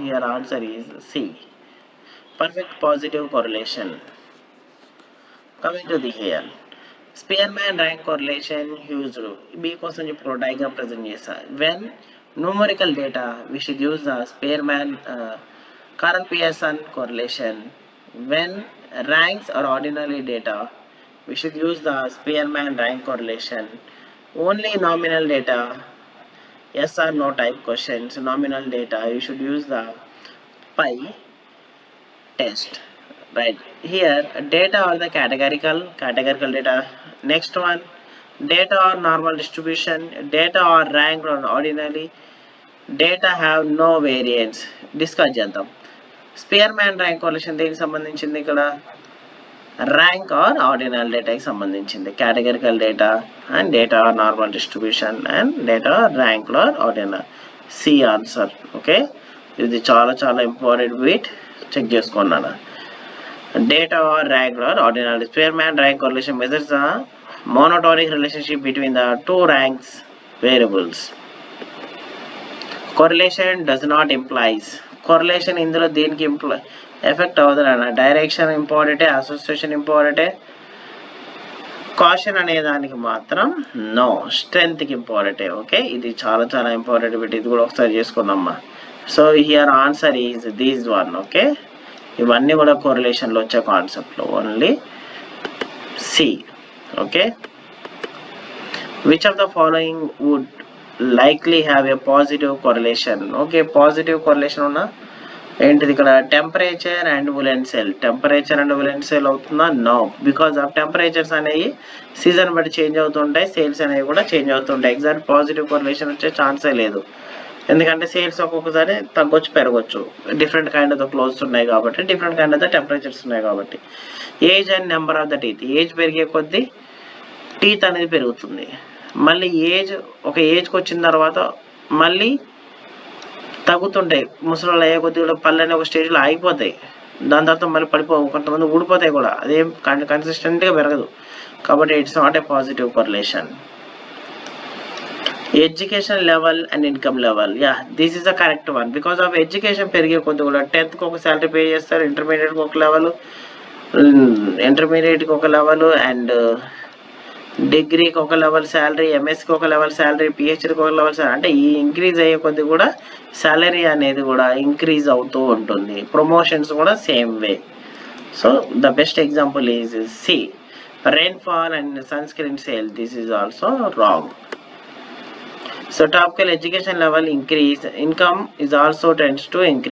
here answer is C, perfect positive correlation. Coming to the here Spearman rank correlation used B కోసం ఇప్పుడు diagram present చేస్తా. When numerical data we should use the Spearman Carl Pearson correlation. When ranks or ordinary data we should use the Spearman rank correlation. Only nominal data, yes or no type questions, nominal data you should use the pi test. Right here data or the categorical data. Next one, data or normal distribution, data or ranked or ordinary, data have no variance. Discuss చేద్దాం. Spearman rank correlation దేనికి సంబంధించింది? ఇక్కడ rank are ordinal డేటాకి సంబంధించింది. Categorical data and data are normal distribution and data rank are ordinal. C answer. Okay, ఇది చాలా చాలా important bit, check చేసుకున్నాను. Data or rank or ordinal. Spearman rank correlation measures the monotonic relationship between the two ranks variables. Correlation does not implies. Correlation ఇందులో దీనికి effect అవుతుందన్న. Direction ఇంపార్టెంటే, association ఇంపార్టెంటే, caution అనే దానికి మాత్రం నో, స్ట్రెంత్కి ఇంపార్టెంటే. ఓకే, ఇది చాలా చాలా ఇంపార్టెంట్ బిట్, ఇది కూడా ఒకసారి చేసుకుందామా. So here answer is this one. Okay, ఇవన్నీ కూడా కోరిలేషన్లో వచ్చే కాన్సెప్ట్లో only C. Okay, which of the following would likely have a positive correlation? Okay, positive correlation ఉన్న ఏంటిది ఇక్కడ? Temperature and woollen sale. Temperature and woollen sale అవుతుందా? No, because of temperatures అనేవి సీజన్ బట్టి చేంజ్ అవుతుంటాయి, సేల్స్ అనేవి కూడా change అవుతుంటాయి. ఎగ్జాక్ట్ పాజిటివ్ కోరిలేషన్ వచ్చే ఛాన్సే లేదు, ఎందుకంటే సేల్స్ ఒక్కొక్కసారి తగ్గొచ్చు పెరగచ్చు, different kind of the clothes ఉన్నాయి కాబట్టి, different kind of the temperatures ఉన్నాయి కాబట్టి. Age and number of the teeth. Age పెరిగే కొద్దీ టీత్ అనేది పెరుగుతుంది. మళ్ళీ ఏజ్ ఒక ఏజ్కి వచ్చిన తర్వాత మళ్ళీ తగ్గుతుంటాయి. ముసలి అయ్యే కొద్ది కూడా పళ్ళు అనే ఒక స్టేజ్లో ఆగిపోతాయి, దాని తర్వాత మళ్ళీ పడిపోవు, కొంతమంది ఊడిపోతాయి కూడా, అదేం కన్సిస్టెంట్గా పెరగదు. కాబట్టి it's not a positive correlation. Education level and income level. Yeah, this is the correct one. Because of education పెరిగే కొద్ది కూడా 10th ఒక శాలరీ పే చేస్తారు, ఇంటర్మీడియట్కి ఒక లెవెల్, ఇంటర్మీడియట్కి ఒక లెవెల్, అండ్ డిగ్రీకి ఒక లెవెల్ శాలరీ, ఎంఎస్కి ఒక లెవెల్ శాలరీ, పిహెచ్డికి ఒక లెవెల్ శాలరీ. అంటే ఈ ఇంక్రీజ్ అయ్యే కొద్ది కూడా శాలరీ అనేది కూడా ఇంక్రీజ్ అవుతూ ఉంటుంది. ప్రమోషన్స్ కూడా same way. So the best example is C, rainfall and sunscreen sale. This is also wrong. So topical education level increase, income is also tends to increase.